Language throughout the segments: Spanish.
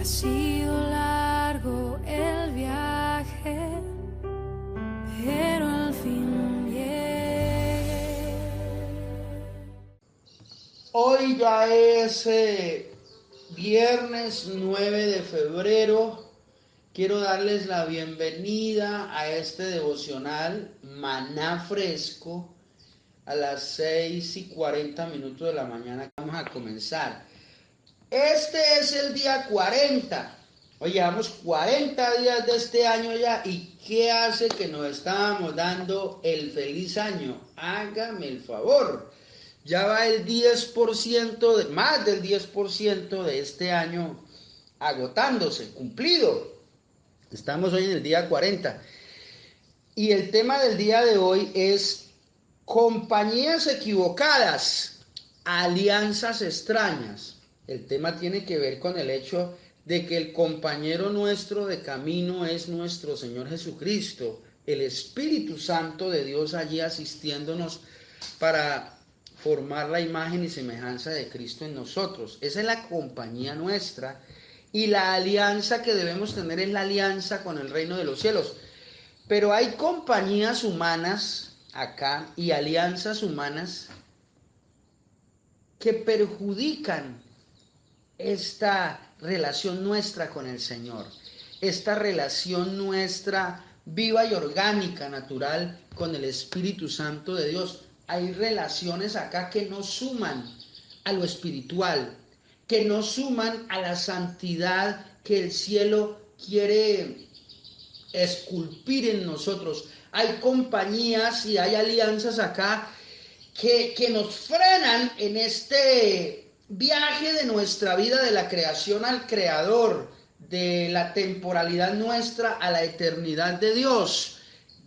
Ha sido largo el viaje, pero al fin llegué. Hoy ya es viernes 9 de febrero. Quiero darles la bienvenida a este devocional Maná Fresco a las 6:40 de la mañana. Vamos a comenzar. Este es el día 40. Hoy llevamos 40 días de este año ya. ¿Y qué hace que nos estábamos dando el feliz año? Hágame el favor. Ya va el 10%, más del 10% de este año agotándose, cumplido. Estamos hoy en el día 40. Y el tema del día de hoy es compañías equivocadas, alianzas extrañas. El tema tiene que ver con el hecho de que el compañero nuestro de camino es nuestro Señor Jesucristo, el Espíritu Santo de Dios allí asistiéndonos para formar la imagen y semejanza de Cristo en nosotros. Esa es la compañía nuestra, y la alianza que debemos tener es la alianza con el reino de los cielos. Pero hay compañías humanas acá y alianzas humanas que perjudican esta relación nuestra con el Señor, esta relación nuestra viva y orgánica, natural, con el Espíritu Santo de Dios. Hay relaciones acá que no suman a lo espiritual, que no suman a la santidad que el cielo quiere esculpir en nosotros. Hay compañías y hay alianzas acá que nos frenan en este viaje de nuestra vida, de la creación al creador, de la temporalidad nuestra a la eternidad de Dios,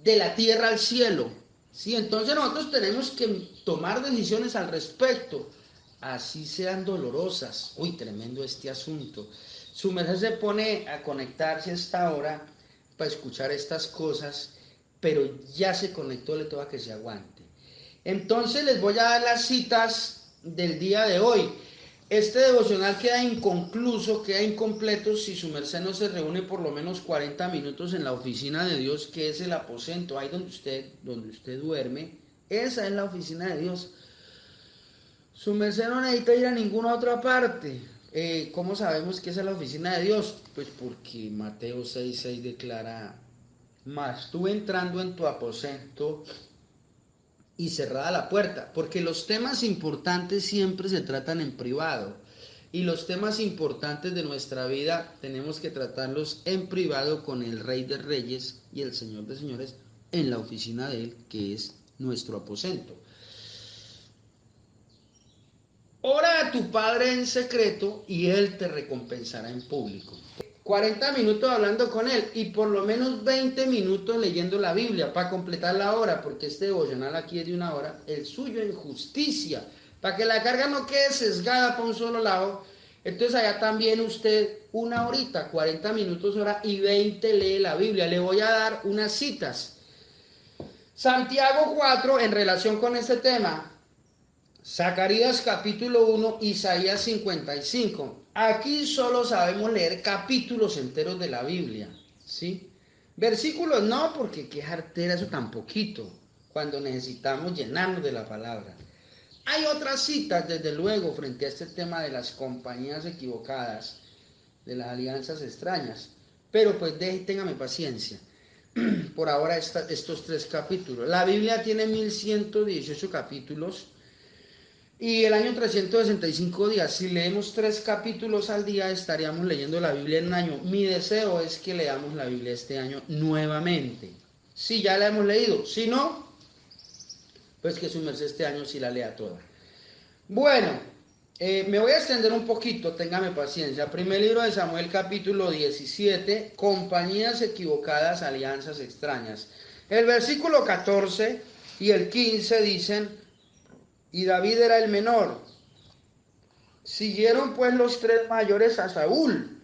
de la tierra al cielo. ¿Sí? Entonces nosotros tenemos que tomar decisiones al respecto, así sean dolorosas. Uy, tremendo este asunto. Su merced se pone a conectarse a esta hora para escuchar estas cosas, pero ya se conectó, le toca que se aguante. Entonces les voy a dar las citas del día de hoy. Este devocional queda inconcluso, queda incompleto si su merced no se reúne por lo menos 40 minutos en la oficina de Dios, que es el aposento, ahí donde usted duerme. Esa es la oficina de Dios. Su merced no necesita ir a ninguna otra parte. ¿Cómo sabemos que esa es la oficina de Dios? Pues porque Mateo 6:6 declara: mas tú entrando en tu aposento y cerrada la puerta, porque los temas importantes siempre se tratan en privado, y los temas importantes de nuestra vida tenemos que tratarlos en privado con el Rey de Reyes y el Señor de Señores en la oficina de Él, que es nuestro aposento. Ora a tu Padre en secreto y Él te recompensará en público. 40 minutos hablando con Él y por lo menos 20 minutos leyendo la Biblia para completar la hora, porque este devocional aquí es de una hora, el suyo en justicia, para que la carga no quede sesgada para un solo lado. Entonces allá también usted una horita, 40 minutos hora y 20 lee la Biblia. Le voy a dar unas citas. Santiago 4 en relación con este tema. Zacarías capítulo 1, Isaías 55. Aquí solo sabemos leer capítulos enteros de la Biblia, ¿sí? Versículos no, porque qué jartera eso tan poquito, cuando necesitamos llenarnos de la palabra. Hay otras citas, desde luego, frente a este tema de las compañías equivocadas, de las alianzas extrañas, pero pues téngame paciencia. Por ahora estos 3 capítulos. La Biblia tiene 1118 capítulos. Y el año 365 días, si leemos 3 capítulos al día, estaríamos leyendo la Biblia en un año. Mi deseo es que leamos la Biblia este año nuevamente. Si ya la hemos leído, si no, pues que su merced este año sí la lea toda. Bueno, me voy a extender un poquito, téngame paciencia. Primer libro de Samuel, capítulo 17, compañías equivocadas, alianzas extrañas. El versículo 14 y el 15 dicen: y David era el menor. Siguieron pues los 3 mayores a Saúl,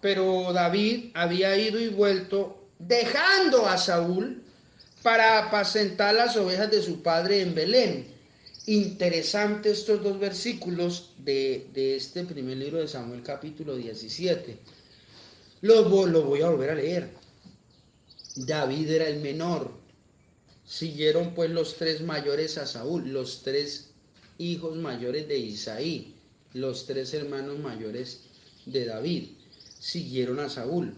pero David había ido y vuelto, dejando a Saúl para apacentar las ovejas de su padre en Belén. Interesante estos dos versículos de este primer libro de Samuel, capítulo 17. Lo voy a volver a leer. David era el menor. Siguieron pues los tres mayores a Saúl, los tres hijos mayores de Isaí, los tres hermanos mayores de David. Siguieron a Saúl.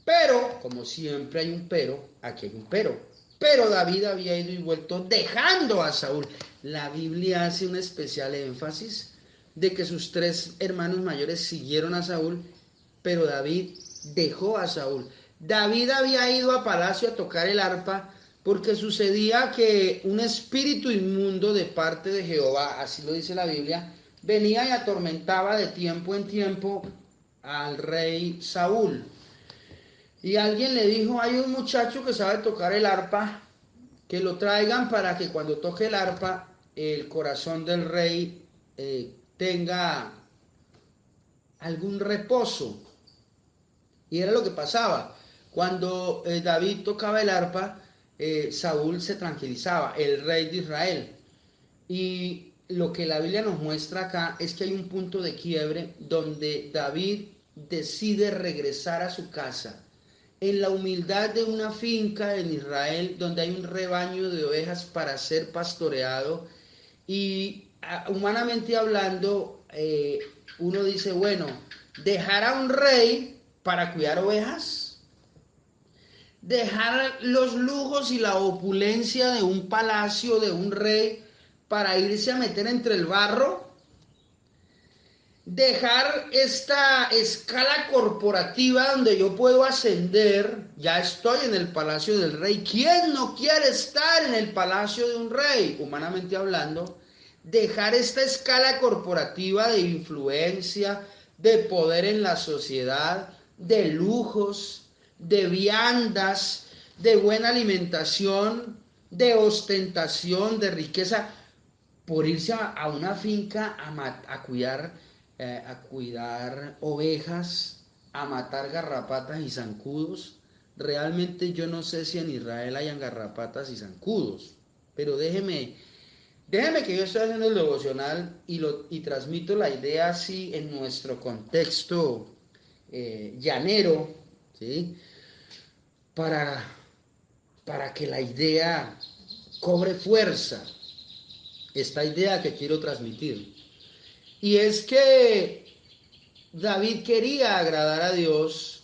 Pero, como siempre hay un pero, aquí hay un pero. Pero David había ido y vuelto dejando a Saúl. La Biblia hace un especial énfasis de que sus tres hermanos mayores siguieron a Saúl, pero David dejó a Saúl. David había ido a palacio a tocar el arpa porque sucedía que un espíritu inmundo de parte de Jehová, así lo dice la Biblia, venía y atormentaba de tiempo en tiempo al rey Saúl. Y alguien le dijo, hay un muchacho que sabe tocar el arpa, que lo traigan para que cuando toque el arpa, el corazón del rey tenga algún reposo. Y era lo que pasaba. Cuando David tocaba el arpa, Saúl se tranquilizaba, el rey de Israel. Y lo que la Biblia nos muestra acá es que hay un punto de quiebre donde David decide regresar a su casa. En la humildad de una finca en Israel, donde hay un rebaño de ovejas para ser pastoreado, y humanamente hablando, uno dice, bueno, dejar a un rey para cuidar ovejas, dejar los lujos y la opulencia de un palacio, de un rey, para irse a meter entre el barro, dejar esta escala corporativa donde yo puedo ascender, ya estoy en el palacio del rey. ¿Quién no quiere estar en el palacio de un rey? Humanamente hablando, dejar esta escala corporativa de influencia, de poder en la sociedad, de lujos, de viandas, de buena alimentación, de ostentación, de riqueza, por irse a una finca a cuidar ovejas, a matar garrapatas y zancudos. Realmente yo no sé si en Israel hayan garrapatas y zancudos, pero déjeme que yo estoy haciendo el devocional y transmito la idea así en nuestro contexto llanero, ¿sí? Para que la idea cobre fuerza, esta idea que quiero transmitir. Y es que David quería agradar a Dios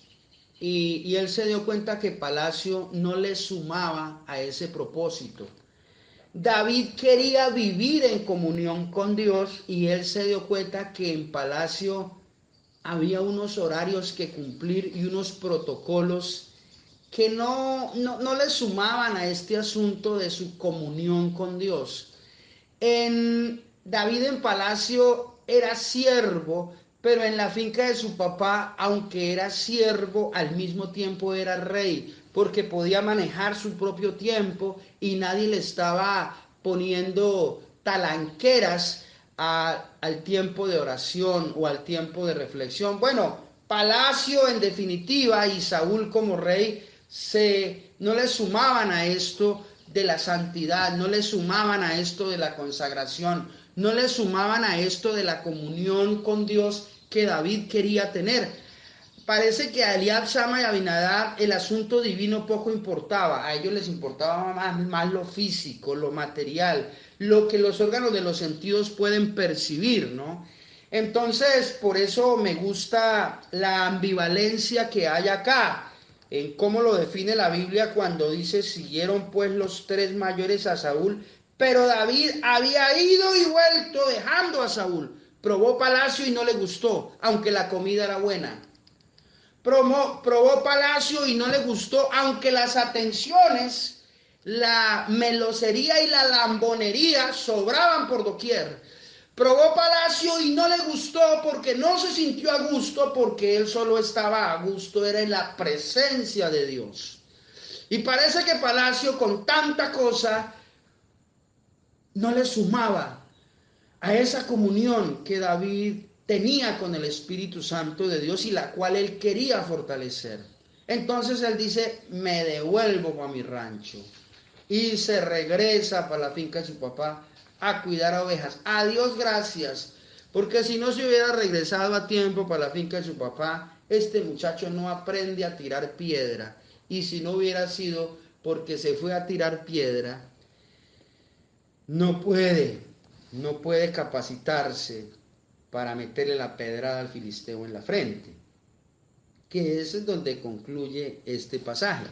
y él se dio cuenta que palacio no le sumaba a ese propósito. David quería vivir en comunión con Dios y él se dio cuenta que en palacio había unos horarios que cumplir y unos protocolos que no le sumaban a este asunto de su comunión con Dios. David en palacio era siervo, pero en la finca de su papá, aunque era siervo, al mismo tiempo era rey, porque podía manejar su propio tiempo y nadie le estaba poniendo talanqueras al tiempo de oración o al tiempo de reflexión. Bueno, palacio en definitiva y Saúl como rey no le sumaban a esto de la santidad, no le sumaban a esto de la consagración, no le sumaban a esto de la comunión con Dios que David quería tener. Parece que a Eliab, Sama y Abinadab el asunto divino poco importaba, a ellos les importaba más lo físico, lo material, lo que los órganos de los sentidos pueden percibir, ¿no? Entonces, por eso me gusta la ambivalencia que hay acá, en cómo lo define la Biblia cuando dice, siguieron pues los tres mayores a Saúl, pero David había ido y vuelto dejando a Saúl. Probó palacio y no le gustó, aunque la comida era buena. Probó palacio y no le gustó, aunque las atenciones, la melosería y la lambonería sobraban por doquier. Probó palacio y no le gustó porque no se sintió a gusto, porque él solo estaba a gusto, era en la presencia de Dios. Y parece que palacio con tanta cosa no le sumaba a esa comunión que David tenía con el Espíritu Santo de Dios y la cual él quería fortalecer. Entonces él dice, me devuelvo para mi rancho. Y se regresa para la finca de su papá a cuidar ovejas. A Dios gracias, porque si no se hubiera regresado a tiempo para la finca de su papá, este muchacho no aprende a tirar piedra. Y si no hubiera sido porque se fue a tirar piedra, no puede capacitarse para meterle la pedrada al filisteo en la frente, que es donde concluye este pasaje.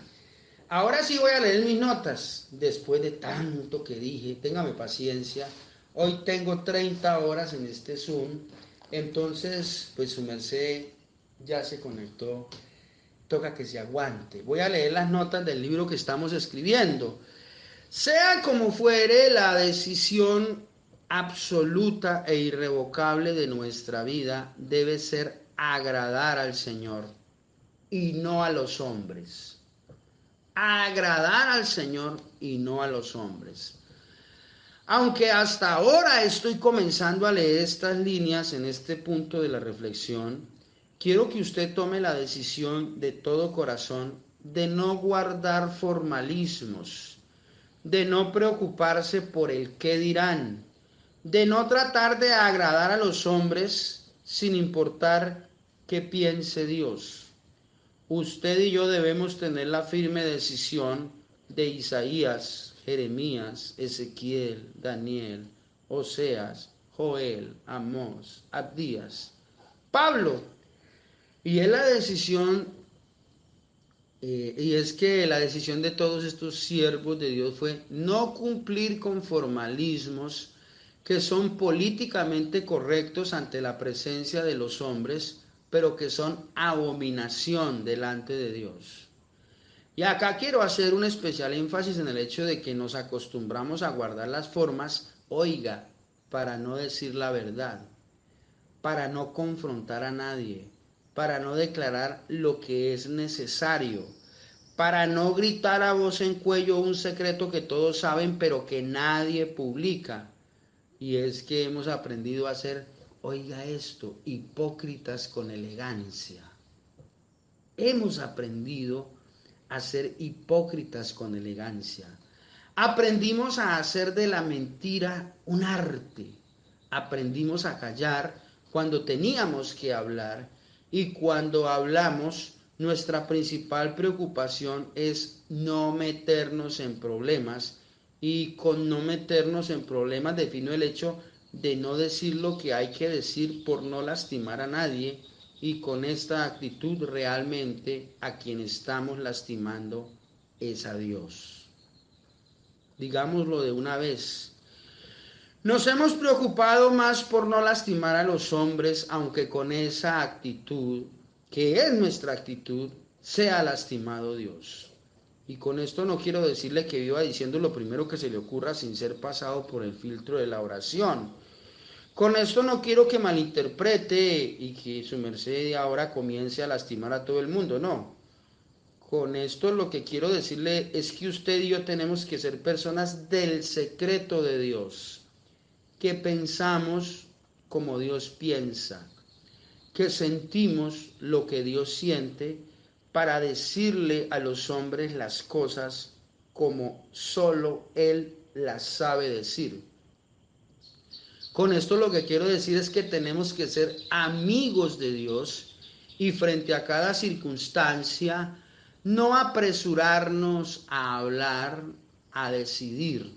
Ahora sí voy a leer mis notas, después de tanto que dije, téngame paciencia. Hoy tengo 30 horas en este Zoom, entonces pues su merced ya se conectó, toca que se aguante. Voy a leer las notas del libro que estamos escribiendo. Sea como fuere, la decisión absoluta e irrevocable de nuestra vida debe ser agradar al Señor y no a los hombres. Agradar al Señor y no a los hombres. Aunque hasta ahora estoy comenzando a leer estas líneas en este punto de la reflexión, quiero que usted tome la decisión de todo corazón de no guardar formalismos, de no preocuparse por el qué dirán, de no tratar de agradar a los hombres sin importar qué piense Dios. Usted y yo debemos tener la firme decisión de Isaías, Jeremías, Ezequiel, Daniel, Oseas, Joel, Amós, Abdías, Pablo. Y es la decisión, y es que la decisión de todos estos siervos de Dios fue no cumplir con formalismos que son políticamente correctos ante la presencia de los hombres, pero que son abominación delante de Dios. Y acá quiero hacer un especial énfasis en el hecho de que nos acostumbramos a guardar las formas, oiga, para no decir la verdad, para no confrontar a nadie, para no declarar lo que es necesario, para no gritar a voz en cuello un secreto que todos saben pero que nadie publica. Y es que hemos aprendido a ser, oiga esto, hipócritas con elegancia. Hemos aprendido a ser hipócritas con elegancia. Aprendimos a hacer de la mentira un arte. Aprendimos a callar cuando teníamos que hablar, y cuando hablamos, nuestra principal preocupación es no meternos en problemas. Y con no meternos en problemas defino el hecho de no decir lo que hay que decir por no lastimar a nadie, y con esta actitud realmente a quien estamos lastimando es a Dios. Digámoslo de una vez. Nos hemos preocupado más por no lastimar a los hombres, aunque con esa actitud, que es nuestra actitud, sea lastimado Dios. Y con esto no quiero decirle que viva diciendo lo primero que se le ocurra sin ser pasado por el filtro de la oración. Con esto no quiero que malinterprete y que su merced ahora comience a lastimar a todo el mundo, no. Con esto lo que quiero decirle es que usted y yo tenemos que ser personas del secreto de Dios, que pensamos como Dios piensa, que sentimos lo que Dios siente, para decirle a los hombres las cosas como solo Él las sabe decir. Con esto lo que quiero decir es que tenemos que ser amigos de Dios y frente a cada circunstancia no apresurarnos a hablar, a decidir,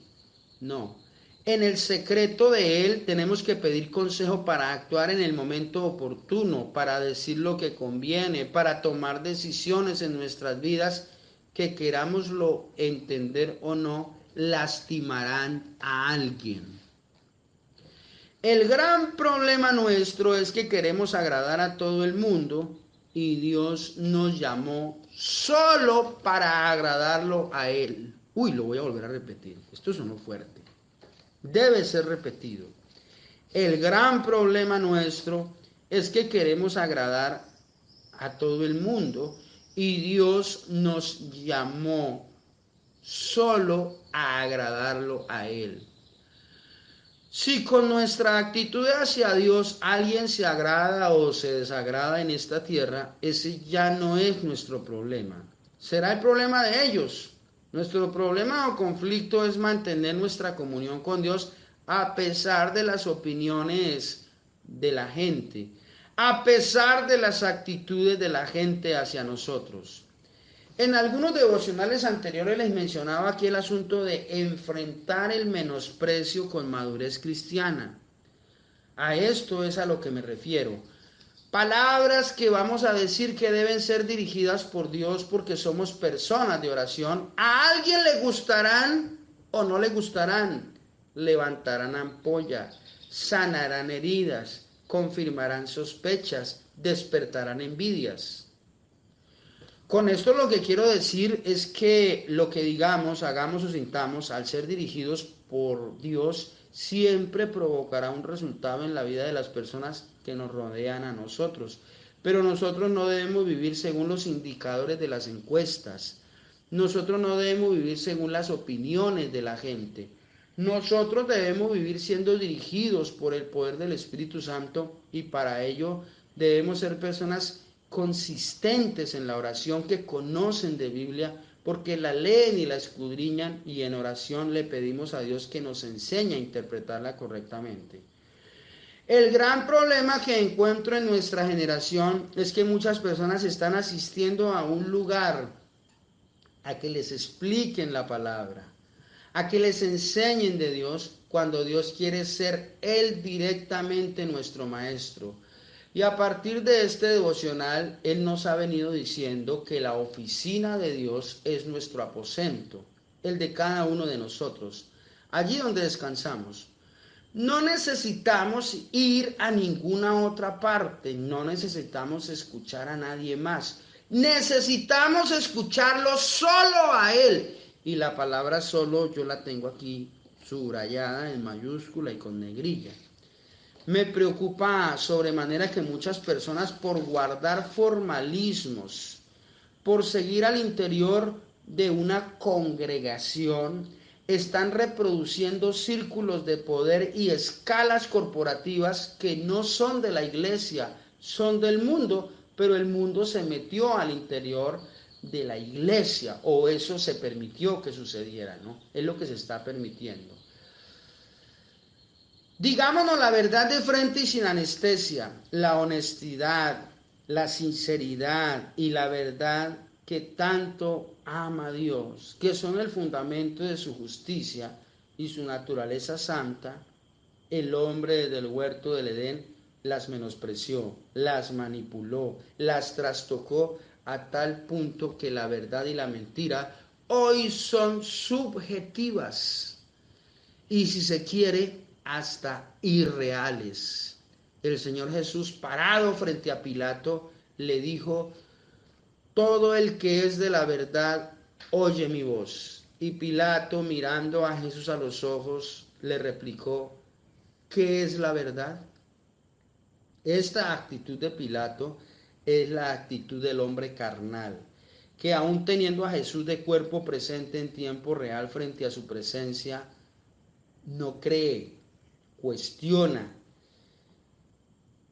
no. En el secreto de Él tenemos que pedir consejo para actuar en el momento oportuno, para decir lo que conviene, para tomar decisiones en nuestras vidas que, querámoslo entender o no, lastimarán a alguien. El gran problema nuestro es que queremos agradar a todo el mundo, y Dios nos llamó solo para agradarlo a Él. Uy, lo voy a volver a repetir, esto sonó fuerte. Debe ser repetido. El gran problema nuestro es que queremos agradar a todo el mundo, y Dios nos llamó solo a agradarlo a Él. Si con nuestra actitud hacia Dios alguien se agrada o se desagrada en esta tierra, ese ya no es nuestro problema. Será el problema de ellos. Nuestro problema o conflicto es mantener nuestra comunión con Dios a pesar de las opiniones de la gente, a pesar de las actitudes de la gente hacia nosotros. En algunos devocionales anteriores les mencionaba aquí el asunto de enfrentar el menosprecio con madurez cristiana. A esto es a lo que me refiero. Palabras que vamos a decir que deben ser dirigidas por Dios porque somos personas de oración. A alguien le gustarán o no le gustarán. Levantarán ampollas, sanarán heridas, confirmarán sospechas, despertarán envidias. Con esto lo que quiero decir es que lo que digamos, hagamos o sintamos, al ser dirigidos por Dios, siempre provocará un resultado en la vida de las personas que nos rodean a nosotros. Pero nosotros no debemos vivir según los indicadores de las encuestas. Nosotros no debemos vivir según las opiniones de la gente. Nosotros debemos vivir siendo dirigidos por el poder del Espíritu Santo y para ello debemos ser personas consistentes en la oración, que conocen de Biblia, porque la leen y la escudriñan, y en oración le pedimos a Dios que nos enseñe a interpretarla correctamente. El gran problema que encuentro en nuestra generación es que muchas personas están asistiendo a un lugar a que les expliquen la palabra, a que les enseñen de Dios, cuando Dios quiere ser Él directamente nuestro maestro. Y a partir de este devocional, Él nos ha venido diciendo que la oficina de Dios es nuestro aposento, el de cada uno de nosotros, allí donde descansamos. No necesitamos ir a ninguna otra parte, no necesitamos escuchar a nadie más. Necesitamos escucharlo solo a Él. Y la palabra solo yo la tengo aquí subrayada en mayúscula y con negrilla. Me preocupa sobremanera que muchas personas, por guardar formalismos, por seguir al interior de una congregación, están reproduciendo círculos de poder y escalas corporativas que no son de la iglesia, son del mundo, pero el mundo se metió al interior de la iglesia, o eso se permitió que sucediera, ¿no? Es lo que se está permitiendo. Digámonos la verdad de frente y sin anestesia, la honestidad, la sinceridad y la verdad que tanto ama Dios, que son el fundamento de su justicia y su naturaleza santa. El hombre desde el huerto del Edén las menospreció, las manipuló, las trastocó a tal punto que la verdad y la mentira hoy son subjetivas y, si se quiere, hasta irreales. El Señor Jesús, parado frente a Pilato, le dijo: todo el que es de la verdad oye mi voz. Y Pilato, mirando a Jesús a los ojos, le replicó: ¿qué es la verdad? Esta actitud de Pilato es la actitud del hombre carnal, que aún teniendo a Jesús de cuerpo presente en tiempo real frente a su presencia, no cree, cuestiona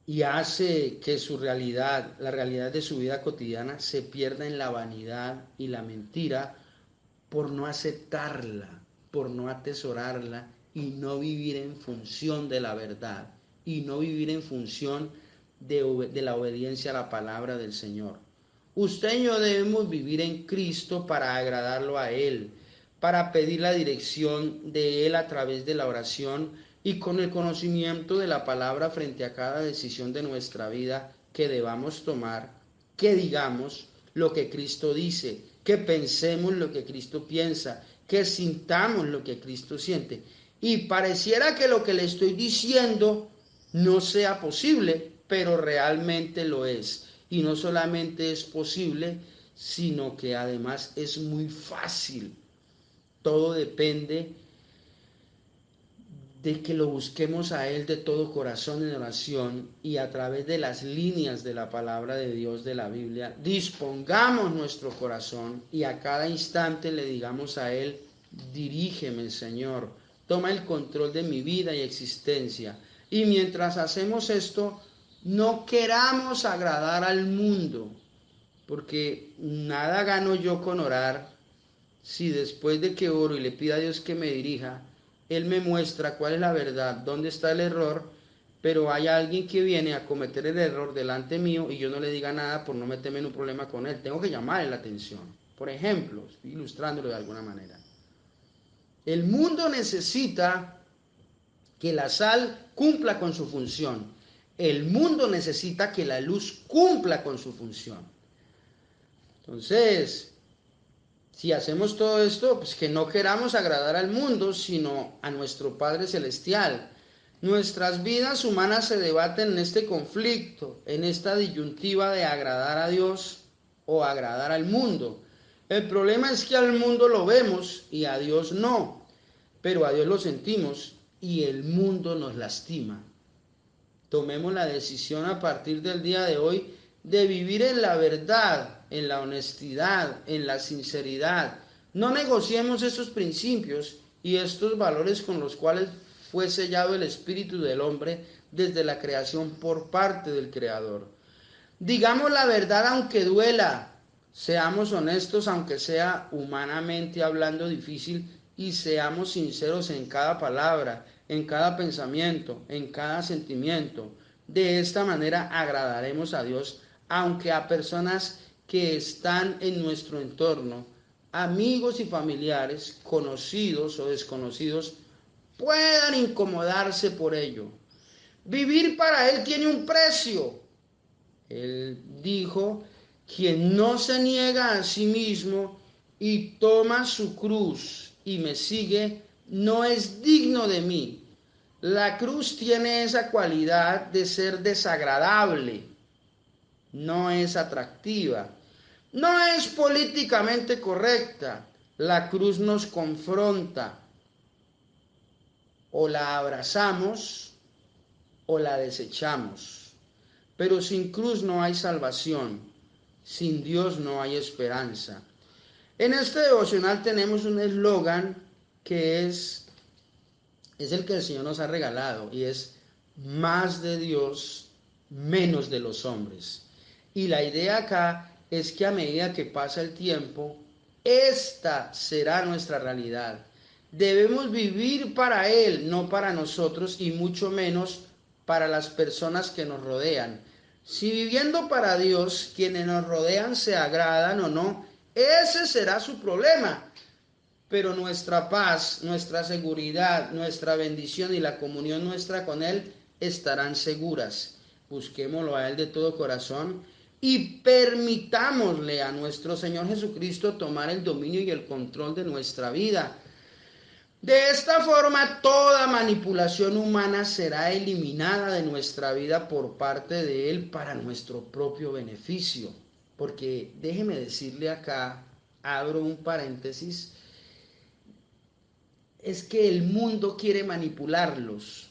y hace que su realidad, la realidad de su vida cotidiana, se pierda en la vanidad y la mentira, por no aceptarla, por no atesorarla y no vivir en función de la verdad y no vivir en función de la obediencia a la palabra del Señor. Usted y yo debemos vivir en Cristo para agradarlo a Él, para pedir la dirección de Él a través de la oración y con el conocimiento de la palabra frente a cada decisión de nuestra vida que debamos tomar, que digamos lo que Cristo dice, que pensemos lo que Cristo piensa, que sintamos lo que Cristo siente. Y pareciera que lo que le estoy diciendo no sea posible, pero realmente lo es. Y no solamente es posible, sino que además es muy fácil. Todo depende de que lo busquemos a Él de todo corazón en oración, y a través de las líneas de la palabra de Dios de la Biblia dispongamos nuestro corazón y a cada instante le digamos a Él: dirígeme, Señor, toma el control de mi vida y existencia. Y mientras hacemos esto, no queramos agradar al mundo, porque nada gano yo con orar si después de que oro y le pido a Dios que me dirija, Él me muestra cuál es la verdad, dónde está el error, pero hay alguien que viene a cometer el error delante mío y yo no le diga nada por no meterme en un problema con él. Tengo que llamarle la atención. Por ejemplo, estoy ilustrándolo de alguna manera. El mundo necesita que la sal cumpla con su función. El mundo necesita que la luz cumpla con su función. Entonces, si hacemos todo esto, pues que no queramos agradar al mundo, sino a nuestro Padre Celestial. Nuestras vidas humanas se debaten en este conflicto, en esta disyuntiva de agradar a Dios o agradar al mundo. El problema es que al mundo lo vemos y a Dios no, pero a Dios lo sentimos y el mundo nos lastima. Tomemos la decisión a partir del día de hoy de vivir en la verdad, en la honestidad, en la sinceridad. No negociemos estos principios y estos valores con los cuales fue sellado el espíritu del hombre desde la creación por parte del Creador. Digamos la verdad aunque duela, seamos honestos aunque sea humanamente hablando difícil y seamos sinceros en cada palabra, en cada pensamiento, en cada sentimiento. De esta manera agradaremos a Dios, aunque a personas que están en nuestro entorno, amigos y familiares, conocidos o desconocidos, puedan incomodarse por ello. Vivir para Él tiene un precio. Él dijo, quien no se niega a sí mismo y toma su cruz y me sigue, no es digno de mí. La cruz tiene esa cualidad de ser desagradable, no es atractiva, no es políticamente correcta. La cruz nos confronta, o la abrazamos o la desechamos. Pero sin cruz no hay salvación, sin Dios no hay esperanza. En este devocional tenemos un eslogan que es el que el Señor nos ha regalado y es más de Dios, menos de los hombres. Y la idea acá es que a medida que pasa el tiempo, esta será nuestra realidad. Debemos vivir para Él, no para nosotros y mucho menos para las personas que nos rodean. Si viviendo para Dios, quienes nos rodean se agradan o no, ese será su problema. Pero nuestra paz, nuestra seguridad, nuestra bendición y la comunión nuestra con Él estarán seguras. Busquémoslo a Él de todo corazón y permitámosle a nuestro Señor Jesucristo tomar el dominio y el control de nuestra vida. De esta forma, toda manipulación humana será eliminada de nuestra vida por parte de Él para nuestro propio beneficio. Porque déjeme decirle acá, abro un paréntesis, es que el mundo quiere manipularnos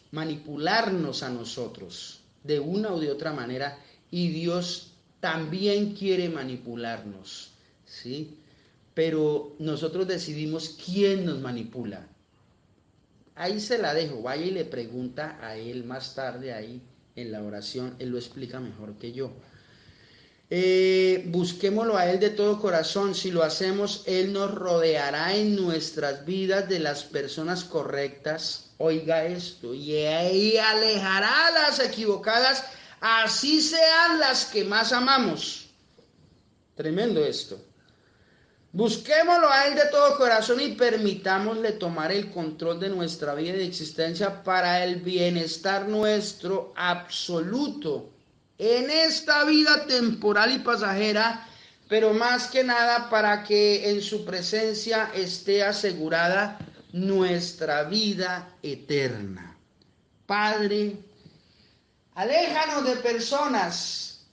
a nosotros, de una o de otra manera, y Dios también quiere manipularnos, ¿sí? Pero nosotros decidimos quién nos manipula. Ahí se la dejo, vaya y le pregunta a Él más tarde ahí en la oración, Él lo explica mejor que yo. Busquémoslo a Él de todo corazón. Si lo hacemos, Él nos rodeará en nuestras vidas de las personas correctas. Oiga esto, y alejará a las equivocadas, así sean las que más amamos. Tremendo esto. Busquémoslo a Él de todo corazón y permitámosle tomar el control de nuestra vida y existencia para el bienestar nuestro absoluto en esta vida temporal y pasajera, pero más que nada para que en su presencia esté asegurada nuestra vida eterna. Padre, aléjanos de personas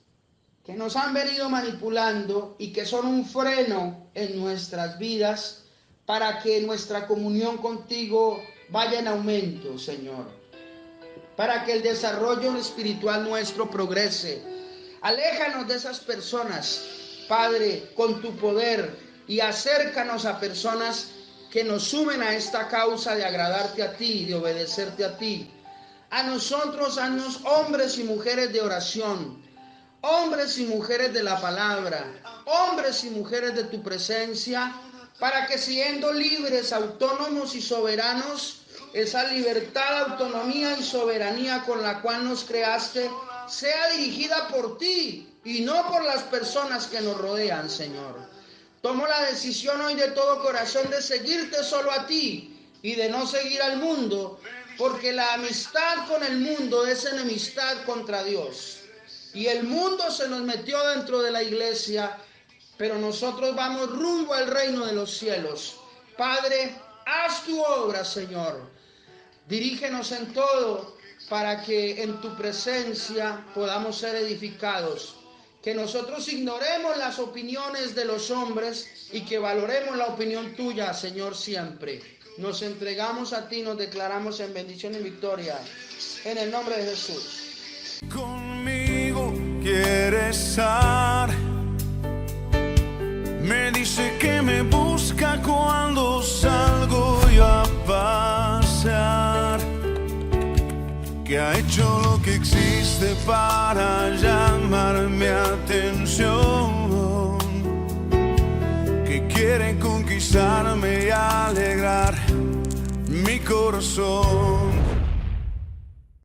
que nos han venido manipulando y que son un freno en nuestras vidas para que nuestra comunión contigo vaya en aumento, Señor. Para que el desarrollo espiritual nuestro progrese. Aléjanos de esas personas, Padre, con tu poder, y acércanos a personas que nos sumen a esta causa de agradarte a ti, de obedecerte a ti. A nosotros, haznos hombres y mujeres de oración, hombres y mujeres de la palabra, hombres y mujeres de tu presencia, para que siendo libres, autónomos y soberanos, esa libertad, autonomía y soberanía con la cual nos creaste, sea dirigida por ti y no por las personas que nos rodean, Señor. Tomo la decisión hoy de todo corazón de seguirte solo a ti y de no seguir al mundo, porque la amistad con el mundo es enemistad contra Dios. Y el mundo se nos metió dentro de la iglesia, pero nosotros vamos rumbo al reino de los cielos. Padre, haz tu obra, Señor. Dirígenos en todo para que en tu presencia podamos ser edificados. Que nosotros ignoremos las opiniones de los hombres y que valoremos la opinión tuya, Señor, siempre. Nos entregamos a ti, nos declaramos en bendición y victoria. En el nombre de Jesús. Conmigo quiere estar. Me dice que me busca cuando salgo yo a pasear, que ha hecho lo que existe para llamar mi atención, que quiere conquistarme y alegrar mi corazón.